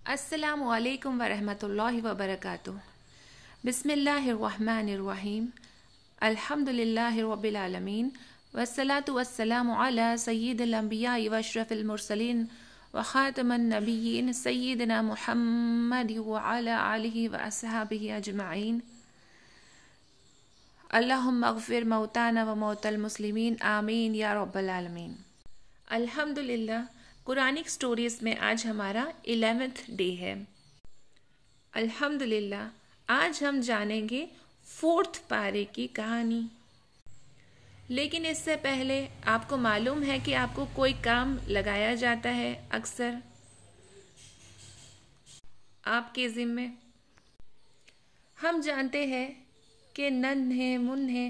अस्सलामु अलैकुम वरहमतुल्लाहि वबरकातुह। बिस्मिल्लाहिर्रहमानिर्रहीम। अल्हम्दुलिल्लाहि रब्बिल आलमीन वस्सलातु वस्सलामु अला सय्यिदिल अंबिया व अशरफिल मुरसलीन व खातमन नबिय्यीन सय्यिदिना मुहम्मद व अला आलिहि व अस्हाबिहि अजमईन। अल्लाहुम्मा अग़फ़िर मौताना व मौतल मुस्लिमीन आमीन या रब्बल आलमीन। अल्हम्दुलिल्लाह, कुरानिक स्टोरीज़ में आज हमारा 11th डे है। अल्हम्दुलिल्लाह, आज हम जानेंगे 4th पारे की कहानी। लेकिन इससे पहले आपको मालूम है कि आपको कोई काम लगाया जाता है अक्सर आपके ज़िम्मे। हम जानते हैं कि नन्हे मुन्ने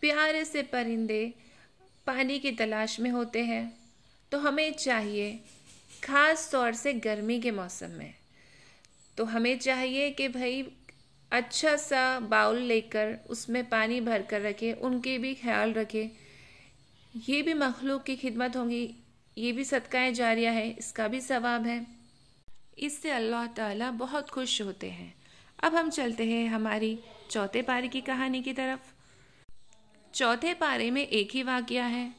प्यारे से परिंदे पानी की तलाश में होते हैं, तो हमें चाहिए, ख़ास तौर से गर्मी के मौसम में, तो हमें चाहिए कि भाई अच्छा सा बाउल लेकर उसमें पानी भर कर रखे, उनके भी ख्याल रखे। ये भी मखलूक की खिदमत होगी, ये भी सदका जारिया है, इसका भी सवाब है, इससे अल्लाह ताला बहुत खुश होते हैं। अब हम चलते हैं हमारी चौथे पारे की कहानी की तरफ। चौथे पारे में एक ही वाक़या है।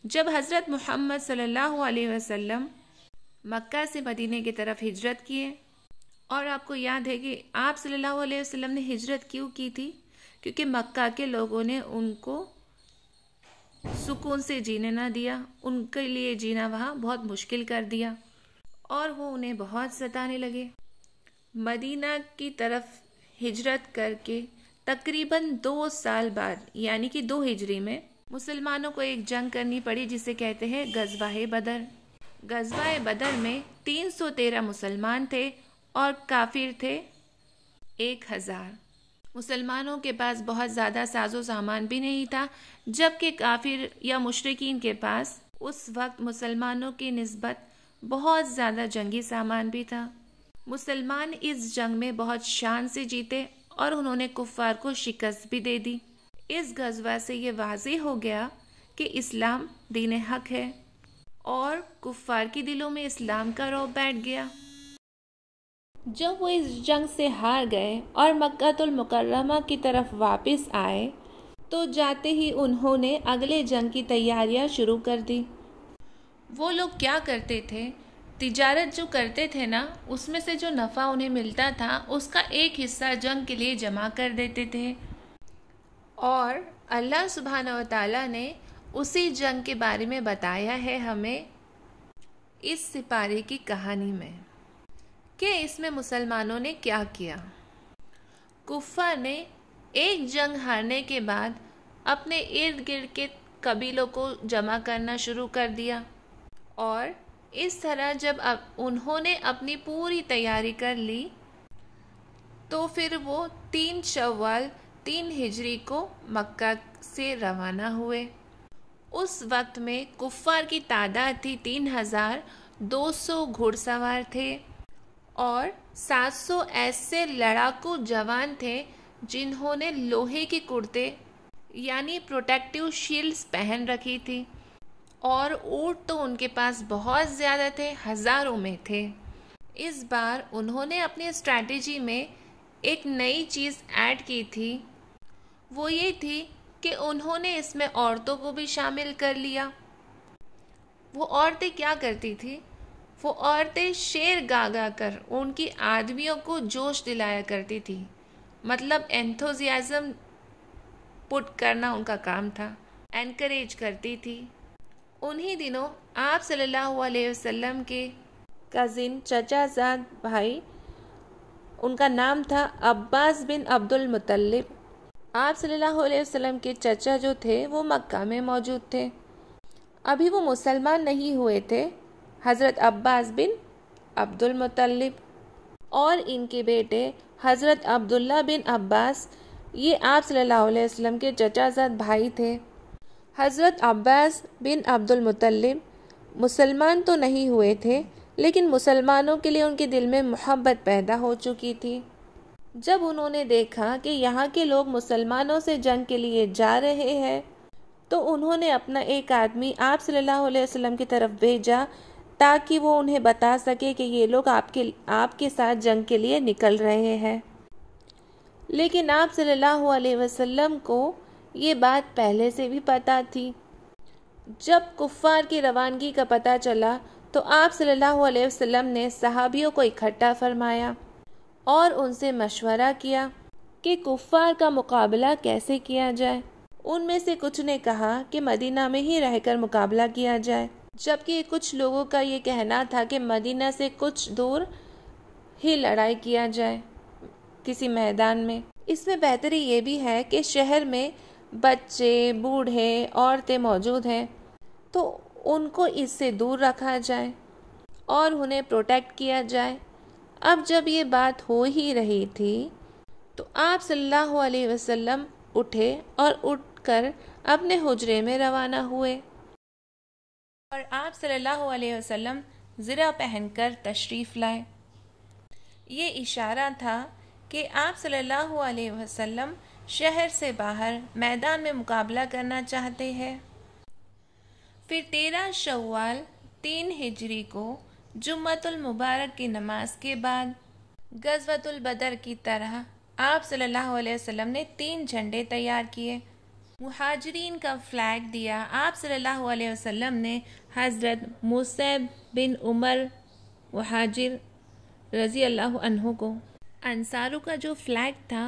जब हज़रत मोहम्मद सल्लल्लाहु अलैहि वसल्लम मक्का से मदीने की तरफ हिजरत किए, और आपको याद है कि आप सल्लल्लाहु अलैहि वसल्लम ने हिजरत क्यों की थी? क्योंकि मक्का के लोगों ने उनको सुकून से जीने ना दिया, उनके लिए जीना वहाँ बहुत मुश्किल कर दिया और वो उन्हें बहुत सताने लगे। मदीना की तरफ हिजरत करके तकरीबन 2 साल बाद, यानी कि 2 हिजरी में, मुसलमानों को एक जंग करनी पड़ी जिसे कहते हैं गज़वाए बदर। गज़वाए बदर में 313 मुसलमान थे और काफिर थे 1000। मुसलमानों के पास बहुत ज़्यादा साजो सामान भी नहीं था, जबकि काफिर या मुशरिकीन के पास उस वक्त मुसलमानों की निस्बत बहुत ज़्यादा जंगी सामान भी था। मुसलमान इस जंग में बहुत शान से जीते और उन्होंने कुफ़ार को शिकस्त भी दे दी। इस गज़वा से ये वाज़ेह हो गया कि इस्लाम दीन हक है और कुफ़ार के दिलों में इस्लाम का रौब बैठ गया। जब वो इस जंग से हार गए और मक्कातुल मुकर्रमा की तरफ वापस आए, तो जाते ही उन्होंने अगले जंग की तैयारियां शुरू कर दी। वो लोग क्या करते थे, तिजारत जो करते थे ना, उसमें से जो नफ़ा उन्हें मिलता था उसका एक हिस्सा जंग के लिए जमा कर देते थे। और अल्लाह सुब्हानहू व तआला ने उसी जंग के बारे में बताया है हमें इस सिपारे की कहानी में कि इसमें मुसलमानों ने क्या किया। कुफ़ार ने एक जंग हारने के बाद अपने इर्द गिर्द के कबीलों को जमा करना शुरू कर दिया, और इस तरह जब उन्होंने अपनी पूरी तैयारी कर ली, तो फिर वो 3 शव्वाल 3 हिजरी को मक्का से रवाना हुए। उस वक्त में कुफ़ार की तादाद थी 3200 घुड़सवार थे और 700 ऐसे लड़ाकू जवान थे जिन्होंने लोहे के कुर्ते यानी प्रोटेक्टिव शील्ड्स पहन रखी थी, और ऊँट तो उनके पास बहुत ज़्यादा थे, हज़ारों में थे। इस बार उन्होंने अपनी स्ट्रैटेजी में एक नई चीज़ ऐड की थी। वो ये थी कि उन्होंने इसमें औरतों को भी शामिल कर लिया। वो औरतें क्या करती थी? वो औरतें शेर गा गा कर उनकी आदमियों को जोश दिलाया करती थी, मतलब एंथुजियाज़म पुट करना उनका काम था, एनकरेज करती थी। उन्हीं दिनों आप सल्लल्लाहु अलैहि वसल्लम के कज़िन चचाज़ाद भाई, उनका नाम था अब्बास बिन अब्दुल मुत्तलिब। आप सल्लल्लाहु अलैहि वसल्लम के चचा जो थे वो मक्का में मौजूद थे। अभी वो मुसलमान नहीं हुए थे। हज़रत अब्बास बिन अब्दुल मुत्तलिब और इनके बेटे हज़रत अब्दुल्ला बिन अब्बास, ये आप सल्लल्लाहु अलैहि वसल्लम के चचाज़ाद भाई थे। हज़रत अब्बास बिन अब्दुल मुत्तलिब मुसलमान तो नहीं हुए थे, लेकिन मुसलमानों के लिए उनके दिल में मोहब्बत पैदा हो चुकी थी। जब उन्होंने देखा कि यहाँ के लोग मुसलमानों से जंग के लिए जा रहे हैं, तो उन्होंने अपना एक आदमी आप सल्लल्लाहु अलैहि वसल्लम की तरफ भेजा ताकि वो उन्हें बता सके कि ये लोग आपके साथ जंग के लिए निकल रहे हैं। लेकिन आप सल्लल्लाहु अलैहि वसल्लम को ये बात पहले से भी पता थी। जब कुफ़ार की रवानगी का पता चला तो आप सल्लल्लाहु अलैहि वसल्लम ने सहाबियों को इकट्ठा फरमाया और उनसे मशवरा किया कि कुफ़ार का मुकाबला कैसे किया जाए। उनमें से कुछ ने कहा कि मदीना में ही रहकर मुकाबला किया जाए, जबकि कुछ लोगों का ये कहना था कि मदीना से कुछ दूर ही लड़ाई किया जाए किसी मैदान में। इसमें बेहतरी ये भी है कि शहर में बच्चे, बूढ़े, औरतें मौजूद हैं, तो उनको इससे दूर रखा जाए और उन्हें प्रोटेक्ट किया जाए। अब जब ये बात हो ही रही थी तो आप सल्लल्लाहु अलैहि वसल्लम उठे और उठकर अपने हुजरे में रवाना हुए और आप सल्लल्लाहु अलैहि वसल्लम ज़िरा पहनकर तशरीफ़ लाए। ये इशारा था कि आप सल्लल्लाहु अलैहि वसल्लम शहर से बाहर मैदान में मुकाबला करना चाहते हैं। फिर 13 शव्वाल 3 हिजरी को जुम्मतुल मुबारक की नमाज के बाद गज़वतुल बदर की तरह आप सल्लल्लाहु अलैहि वसल्लम ने 3 झंडे तैयार किए। मुहाजिरीन का फ्लैग दिया। आप सल्लल्लाहु अलैहि वसल्लम ने हज़रत मुसैब बिन उमर मुहाजिर रज़ी अल्लाह अन्हु को, अंसारों का जो फ्लैग था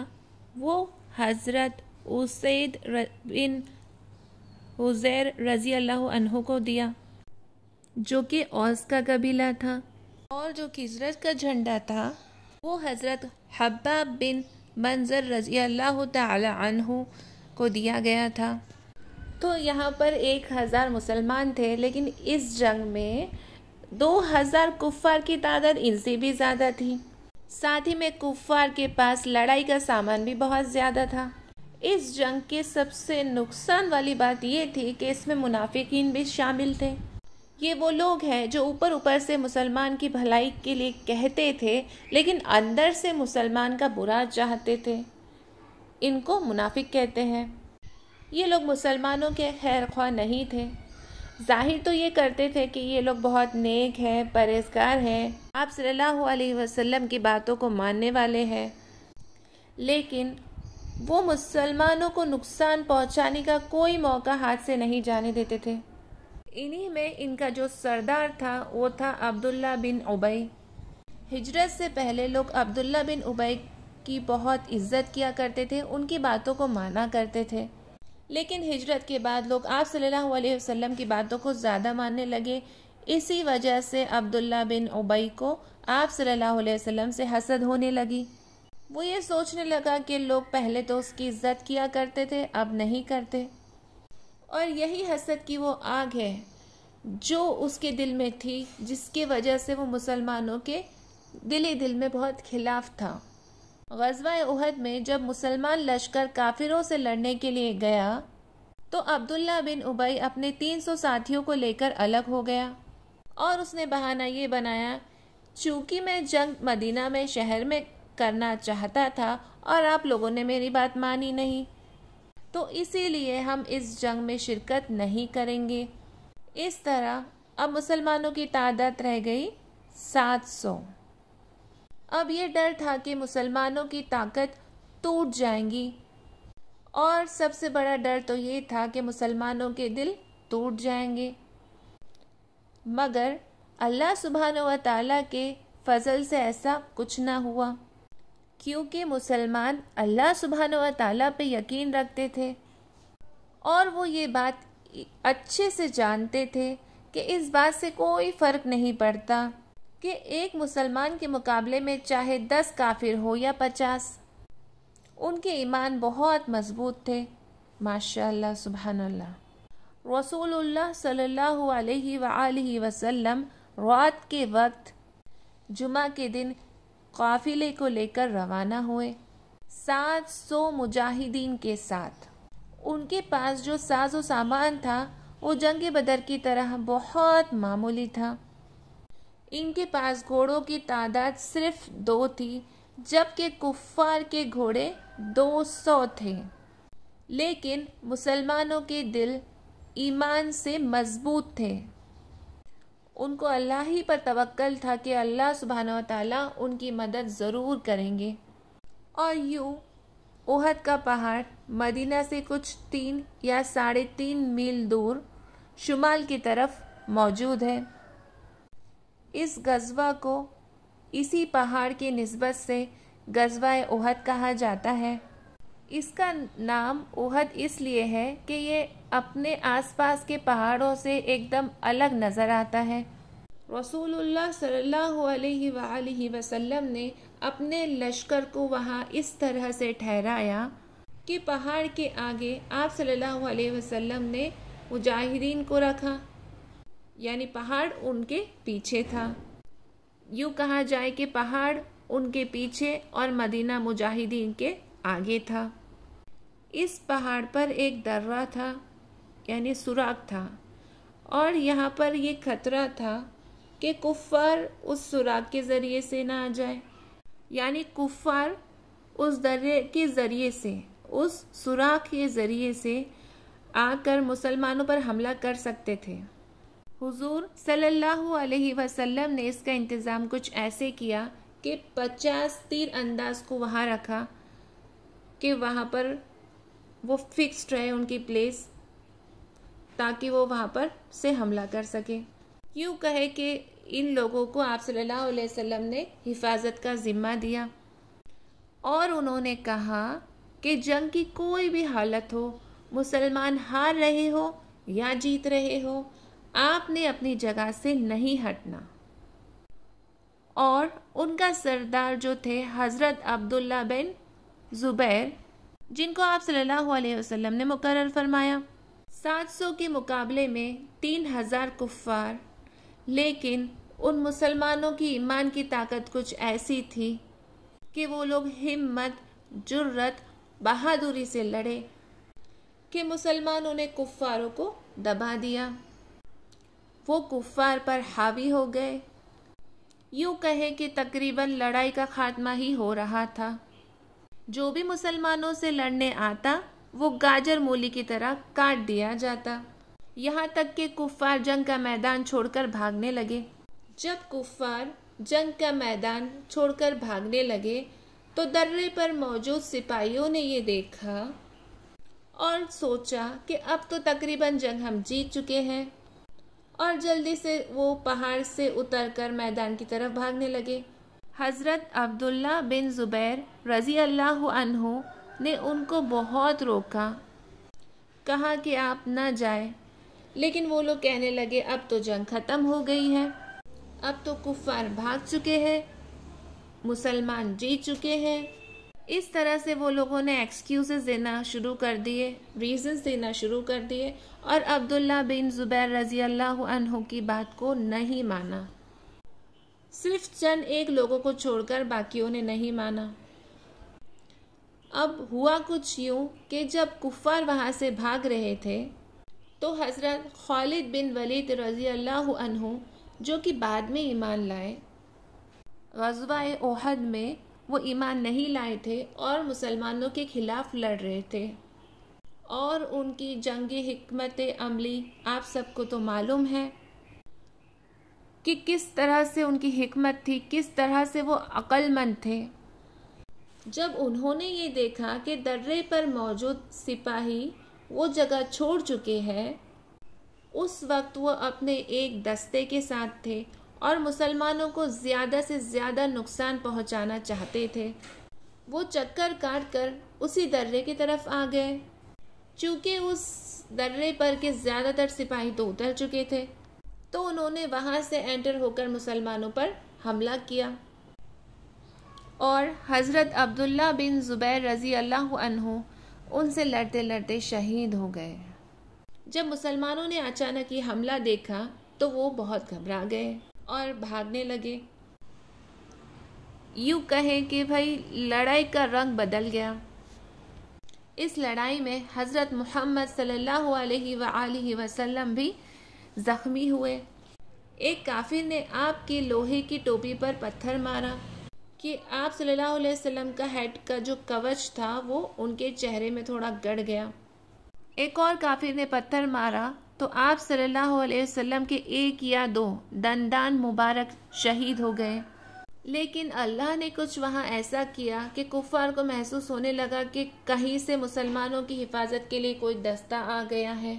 वो हज़रत उसैद बिन हुज़ैर रज़ी अल्लाह अन्हु को दिया, जो कि औस का कबीला था। और जो खिज़रत का झंडा था वो हज़रत हब्बाब बिन मंज़र रज़ी अल्लाह तआला अन्हु को दिया गया था। तो यहाँ पर 1000 मुसलमान थे, लेकिन इस जंग में 2000 कुफ़ार की तादाद इनसे भी ज़्यादा थी। साथ ही में कुफ़ार के पास लड़ाई का सामान भी बहुत ज़्यादा था। इस जंग के सबसे नुकसान वाली बात ये थी कि इसमें मुनाफिकीन भी शामिल थे। ये वो लोग हैं जो ऊपर से मुसलमान की भलाई के लिए कहते थे, लेकिन अंदर से मुसलमान का बुरा चाहते थे। इनको मुनाफिक कहते हैं। ये लोग मुसलमानों के खैर ख्वाह नहीं थे। जाहिर तो ये करते थे कि ये लोग बहुत नेक हैं, परहेज़गार हैं, आप सल्लल्लाहु अलैहि वसल्लम की बातों को मानने वाले हैं, लेकिन वो मुसलमानों को नुकसान पहुंचाने का कोई मौका हाथ से नहीं जाने देते थे। इन्हीं में इनका जो सरदार था वो था अब्दुल्ला बिन उबई। हिजरत से पहले लोग अब्दुल्ला बिन उबई की बहुत इज्जत किया करते थे, उनकी बातों को माना करते थे। लेकिन हिजरत के बाद लोग आप सल्लल्लाहु अलैहि वसल्लम की बातों को ज़्यादा मानने लगे। इसी वजह से अब्दुल्ला बिन उबई को आप सल्लल्लाहु अलैहि वसल्लम से हसद होने लगी। वो ये सोचने लगा कि लोग पहले तो उसकी इज्जत किया करते थे, अब नहीं करते। और यही हसद की वो आग है जो उसके दिल में थी, जिसकी वजह से वो मुसलमानों के दिल में बहुत खिलाफ था। ग़ज़वा उहद में जब मुसलमान लश्कर काफिरों से लड़ने के लिए गया तो अब्दुल्ला बिन उबई अपने 300 साथियों को लेकर अलग हो गया और उसने बहाना ये बनाया, चूँकि मैं जंग मदीना में शहर में करना चाहता था और आप लोगों ने मेरी बात मानी नहीं, तो इसीलिए हम इस जंग में शिरकत नहीं करेंगे। इस तरह अब मुसलमानों की तादाद रह गई 700। अब ये डर था कि मुसलमानों की ताकत टूट जाएंगी, और सबसे बड़ा डर तो ये था कि मुसलमानों के दिल टूट जाएंगे। मगर अल्लाह सुब्हानहू व तआला के फजल से ऐसा कुछ ना हुआ, क्योंकि मुसलमान अल्लाह सुब्हानहू व तआला पे यकीन रखते थे और वो ये बात अच्छे से जानते थे कि इस बात से कोई फ़र्क नहीं पड़ता कि एक मुसलमान के मुकाबले में चाहे 10 काफिर हो या 50। उनके ईमान बहुत मजबूत थे। माशाअल्लाह, सुबहानल्लाह। रसूलुल्लाह सल्लल्लाहु अलैहि वआलिहि वसल्लम रात के वक्त जुमा के दिन काफिले को लेकर रवाना हुए 700 मुजाहिदीन के साथ। उनके पास जो साजो सामान था वो जंग बदर की तरह बहुत मामूली था। इनके पास घोड़ों की तादाद सिर्फ 2 थी, जबकि कुफ्फार के घोड़े 200 थे। लेकिन मुसलमानों के दिल ईमान से मजबूत थे। उनको अल्लाह ही पर तवक्कल था कि अल्लाह सुब्हानहू व तआला उनकी मदद ज़रूर करेंगे। और यूँ ओहद का पहाड़ मदीना से कुछ 3 या 3.5 मील दूर शुमाल की तरफ मौजूद है। इस गज़वा को इसी पहाड़ की निस्बत से गज़वा ओहद कहा जाता है। इसका नाम ओहद इसलिए है कि ये अपने आसपास के पहाड़ों से एकदम अलग नज़र आता है। रसूलुल्लाह सल्लल्लाहु अलैहि वसल्लम ने अपने लश्कर को वहाँ इस तरह से ठहराया कि पहाड़ के आगे आप सल्लल्लाहु अलैहि वसल्लम ने मुजाहिदीन को रखा, यानी पहाड़ उनके पीछे था। यूँ कहा जाए कि पहाड़ उनके पीछे और मदीना मुजाहिदीन के आगे था। इस पहाड़ पर एक दर्रा था, यानी सुराख था, और यहाँ पर ये खतरा था कि कुफ़ार उस सुराख के ज़रिए से ना आ जाए, यानी कुफ़ार उस दर्रे के ज़रिए से, उस सुराख के ज़रिए से आकर मुसलमानों पर हमला कर सकते थे। हुजूर सल्लल्लाहु अलैहि वसल्लम ने इसका इंतज़ाम कुछ ऐसे किया कि 50 तीर अंदाज को वहाँ रखा कि वहाँ पर वो फिक्स्ड रहे उनकी प्लेस, ताकि वो वहाँ पर से हमला कर सके। यूँ कहे कि इन लोगों को आप सल्लल्लाहु अलैहि वसल्लम ने हिफाजत का ज़िम्मा दिया और उन्होंने कहा कि जंग की कोई भी हालत हो, मुसलमान हार रहे हो या जीत रहे हो, आपने अपनी जगह से नहीं हटना। और उनका सरदार जो थे हज़रत अब्दुल्ला बिन ज़ुबैर, जिनको आप सल्लल्लाहु अलैहि वसल्लम ने मुकर्रर फरमाया, 700 के मुकाबले में 3000 कुफ़ार, लेकिन उन मुसलमानों की ईमान की ताकत कुछ ऐसी थी कि वो लोग हिम्मत, जुर्रत, बहादुरी से लड़े कि मुसलमानों ने कुफ़ारों को दबा दिया। वो कुफ़ार पर हावी हो गए। यूँ कहे कि तकरीबन लड़ाई का खात्मा ही हो रहा था। जो भी मुसलमानों से लड़ने आता वो गाजर मूली की तरह काट दिया जाता। यहाँ तक कि कुफ़ार जंग का मैदान छोड़कर भागने लगे। जब कुफ़ार जंग का मैदान छोड़कर भागने लगे तो दर्रे पर मौजूद सिपाहियों ने ये देखा और सोचा कि अब तो तकरीबन जंग हम जीत चुके हैं, और जल्दी से वो पहाड़ से उतरकर मैदान की तरफ भागने लगे। हज़रत अब्दुल्ला बिन ज़ुबैर रज़ी अल्लाहु अन्हु ने उनको बहुत रोका, कहा कि आप ना जाए, लेकिन वो लोग कहने लगे अब तो जंग ख़त्म हो गई है, अब तो कुफ़ार भाग चुके हैं, मुसलमान जीत चुके हैं। इस तरह से वो लोगों ने एक्सक्यूज़ेस देना शुरू कर दिए, रीज़न्स देना शुरू कर दिए, और अब्दुल्ला बिन ज़ुबैर रज़ी अल्लाहु अन्हु की बात को नहीं माना। सिर्फ चंद एक लोगों को छोड़कर बाकियों ने नहीं माना। अब हुआ कुछ यूँ कि जब कुफ़ार वहाँ से भाग रहे थे तो हज़रत खालिद बिन वलीद रज़ी अल्लाहु अन्हु, जो कि बाद में ईमान लाए, ग़ज़वा ओहद में वो ईमान नहीं लाए थे और मुसलमानों के खिलाफ लड़ रहे थे, और उनकी जंगी हिकमत अमली आप सबको तो मालूम है कि किस तरह से उनकी हिकमत थी, किस तरह से वो अक्लमंद थे। जब उन्होंने ये देखा कि दर्रे पर मौजूद सिपाही वो जगह छोड़ चुके हैं, उस वक्त वो अपने एक दस्ते के साथ थे और मुसलमानों को ज़्यादा से ज़्यादा नुकसान पहुंचाना चाहते थे। वो चक्कर काट कर उसी दर्रे की तरफ आ गए। चूँकि उस दर्रे पर के ज़्यादातर सिपाही तो उतर चुके थे, तो उन्होंने वहाँ से एंटर होकर मुसलमानों पर हमला किया और हज़रत अब्दुल्ला बिन ज़ुबैर रज़ी अल्लाहु अन्हु उनसे लड़ते लड़ते शहीद हो गए। जब मुसलमानों ने अचानक ये हमला देखा तो वो बहुत घबरा गए और भागने लगे। यूँ कहें कि भाई लड़ाई का रंग बदल गया। इस लड़ाई में हज़रत मोहम्मद सल्लल्लाहु अलैहि वसल्लम भी ज़ख्मी हुए। एक काफिर ने आपकी लोहे की टोपी पर पत्थर मारा कि आप सल्लल्लाहु अलैहि वसल्लम का हेड का जो कवच था वो उनके चेहरे में थोड़ा गड़ गया। एक और काफिर ने पत्थर मारा तो तो आप सल्लल्लाहु अलैहि वसल्लम के 1 या 2 दंदान मुबारक शहीद हो गए। लेकिन अल्लाह ने कुछ वहाँ ऐसा किया कि कुफ़ार को महसूस होने लगा कि कहीं से मुसलमानों की हिफाजत के लिए कोई दस्ता आ गया है,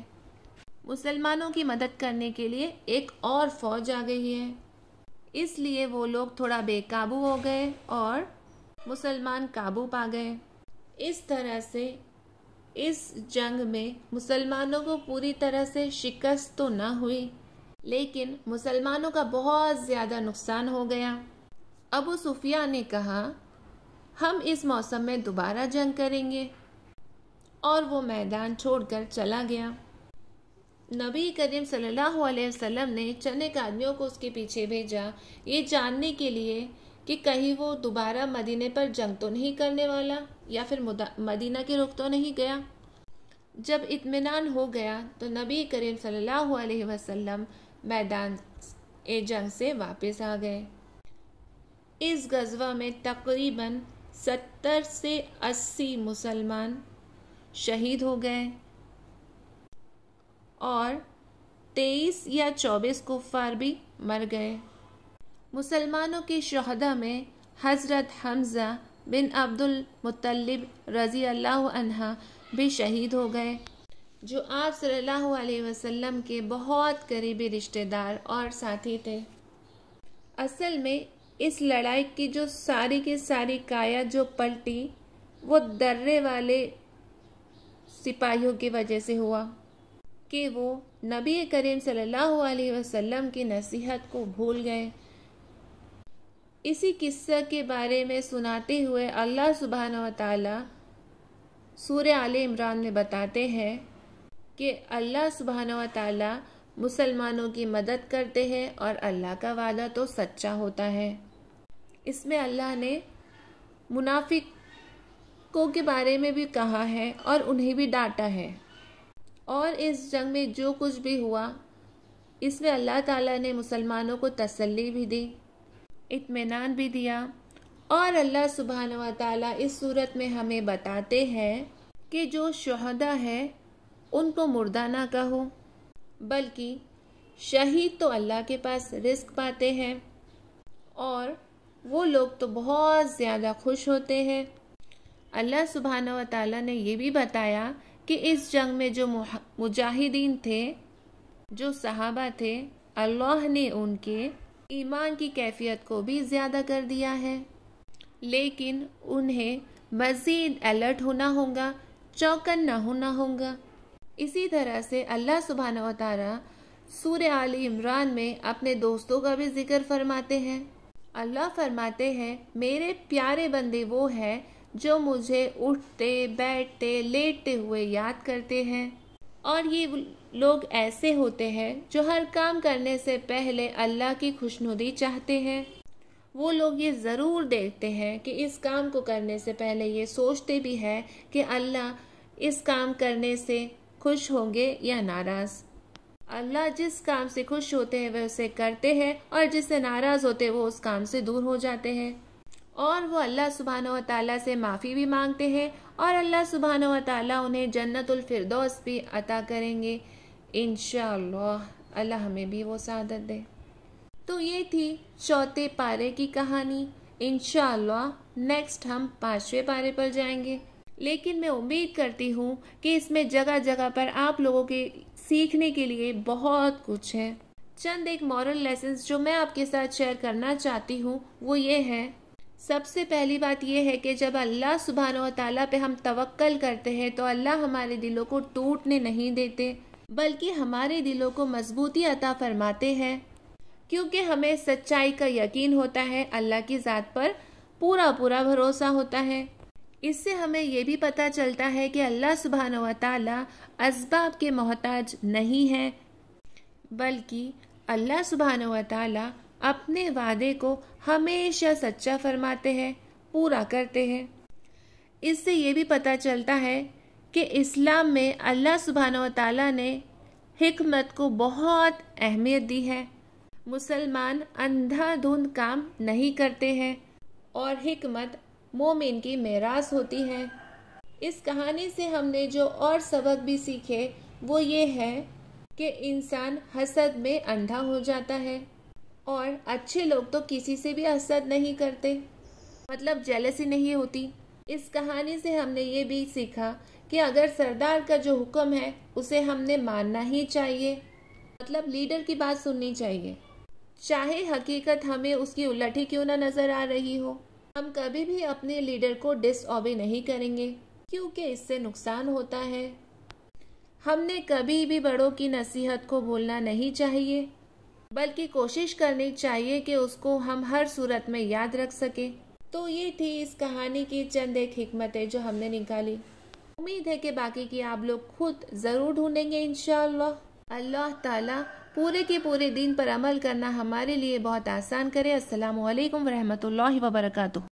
मुसलमानों की मदद करने के लिए एक और फौज आ गई है। इसलिए वो लोग थोड़ा बेकाबू हो गए और मुसलमान काबू पा गए। इस तरह से इस जंग में मुसलमानों को पूरी तरह से शिकस्त तो ना हुई, लेकिन मुसलमानों का बहुत ज़्यादा नुकसान हो गया। अबू सुफियान ने कहा, हम इस मौसम में दोबारा जंग करेंगे, और वो मैदान छोड़कर चला गया। नबी करीम सल्लल्लाहु अलैहि वसल्लम ने चंद एक आदमियों को उसके पीछे भेजा, ये जानने के लिए कि कहीं वो दोबारा मदीने पर जंग तो नहीं करने वाला या फिर मदीना के रुख तो नहीं गया। जब इत्मीनान हो गया तो नबी करीम सल्लल्लाहु अलैहि वसल्लम मैदान जंग से वापस आ गए। इस गज़वा में तकरीबन 70 से 80 मुसलमान शहीद हो गए और 23 या 24 कुफ़ार भी मर गए। मुसलमानों के शहदा में हज़रत हमज़ा बिन अब्दुल मुत्तलिब रज़ी अल्लाह अन्हा भी शहीद हो गए, जो आप सल्लल्लाहु अलैहि वसल्लम के बहुत करीबी रिश्तेदार और साथी थे। असल में इस लड़ाई की जो सारी की सारी काया जो पलटी, वो दर्रे वाले सिपाहियों की वजह से हुआ कि वो नबी करीम सल्लल्लाहु अलैहि वसल्लम की नसीहत को भूल गए। इसी किस्सा के बारे में सुनाते हुए अल्लाह सुब्हानहू व तआला सूरह आले इमरान में बताते हैं कि अल्लाह सुब्हानहू व तआला मुसलमानों की मदद करते हैं और अल्लाह का वादा तो सच्चा होता है। इसमें अल्लाह ने मुनाफिकों के बारे में भी कहा है और उन्हें भी डांटा है। और इस जंग में जो कुछ भी हुआ, इसमें अल्लाह ताला ने मुसलमानों को तसल्ली भी दी, इत्मीनान भी दिया। और अल्लाह सुब्हानहू व तआला इस सूरत में हमें बताते हैं कि जो शुहदा है उनको मुर्दा ना कहो, बल्कि शहीद तो अल्लाह के पास रिस्क पाते हैं और वो लोग तो बहुत ज़्यादा खुश होते हैं। अल्लाह सुब्हानहू व तआला ने ये भी बताया कि इस जंग में जो मुजाहिदीन थे, जो सहाबा थे, अल्लाह ने उनके ईमान की कैफियत को भी ज़्यादा कर दिया है, लेकिन उन्हें मज़ीद अलर्ट होना होगा, चौकन्ना होना होगा। इसी तरह से अल्लाह सुब्हानहू व तआला सूरह आले इमरान में अपने दोस्तों का भी जिक्र फरमाते हैं। अल्लाह फरमाते हैं, मेरे प्यारे बंदे वो हैं जो मुझे उठते बैठते लेटते हुए याद करते हैं, और ये लोग ऐसे होते हैं जो हर काम करने से पहले अल्लाह की खुशनुदी चाहते हैं। वो लोग ये ज़रूर देखते हैं कि इस काम को करने से पहले ये सोचते भी हैं कि अल्लाह इस काम करने से खुश होंगे या नाराज़। अल्लाह जिस काम से खुश होते हैं वह उसे करते हैं, और जिससे नाराज़ होते हैं वो उस काम से दूर हो जाते हैं। और वो अल्लाह सुब्हानहू व तआला से माफ़ी भी मांगते हैं, और अल्लाह सुब्हानहू व तआला उन्हें जन्नतुल फिरदौस भी अता करेंगे इंशाअल्लाह। अल्लाह हमें भी वो सआदत दे। तो ये थी चौथे पारे की कहानी। इंशाअल्लाह नेक्स्ट हम 5वें पारे पर जाएंगे, लेकिन मैं उम्मीद करती हूँ कि इसमें जगह जगह पर आप लोगों के सीखने के लिए बहुत कुछ है। चंद एक मॉरल लेसन्स जो मैं आपके साथ शेयर करना चाहती हूँ वो ये है। सबसे पहली बात यह है कि जब अल्लाह सुब्हानहू व तआला पे हम तवक्कल करते हैं तो अल्लाह हमारे दिलों को टूटने नहीं देते, बल्कि हमारे दिलों को मजबूती अता फरमाते हैं, क्योंकि हमें सच्चाई का यकीन होता है, अल्लाह की ज़ात पर पूरा पूरा भरोसा होता है। इससे हमें ये भी पता चलता है कि अल्लाह सुब्हानहू व तआला असबाब के मोहताज नहीं है, बल्कि अल्लाह सुब्हानहू व तआला अपने वादे को हमेशा सच्चा फरमाते हैं, पूरा करते हैं। इससे ये भी पता चलता है कि इस्लाम में अल्लाह सुब्हानहू व तआला ने हिकमत को बहुत अहमियत दी है। मुसलमान अंधाधुंध काम नहीं करते हैं, और हिकमत मोमिन की मेरास होती है। इस कहानी से हमने जो और सबक भी सीखे वो ये है कि इंसान हसद में अंधा हो जाता है और अच्छे लोग तो किसी से भी हसद नहीं करते, मतलब जेलसी नहीं होती। इस कहानी से हमने ये भी सीखा कि अगर सरदार का जो हुक्म है उसे हमने मानना ही चाहिए, मतलब लीडर की बात सुननी चाहिए, चाहे हकीकत हमें उसकी उलट ही क्यों ना नजर आ रही हो। हम कभी भी अपने लीडर को डिसऑबे नहीं करेंगे क्योंकि इससे नुकसान होता है। हमने कभी भी बड़ों की नसीहत को भूलना नहीं चाहिए, बल्कि कोशिश करनी चाहिए कि उसको हम हर सूरत में याद रख सके। तो ये थी इस कहानी की चंद एक हिकमतें जो हमने निकाली। उम्मीद है कि बाकी की आप लोग खुद ज़रूर ढूंढेंगे इंशाअल्लाह। अल्लाह ताला पूरे के पूरे दीन पर अमल करना हमारे लिए बहुत आसान करे। अस्सलामु अलैकुम वरहमतुल्लाहि वबरकातुहू।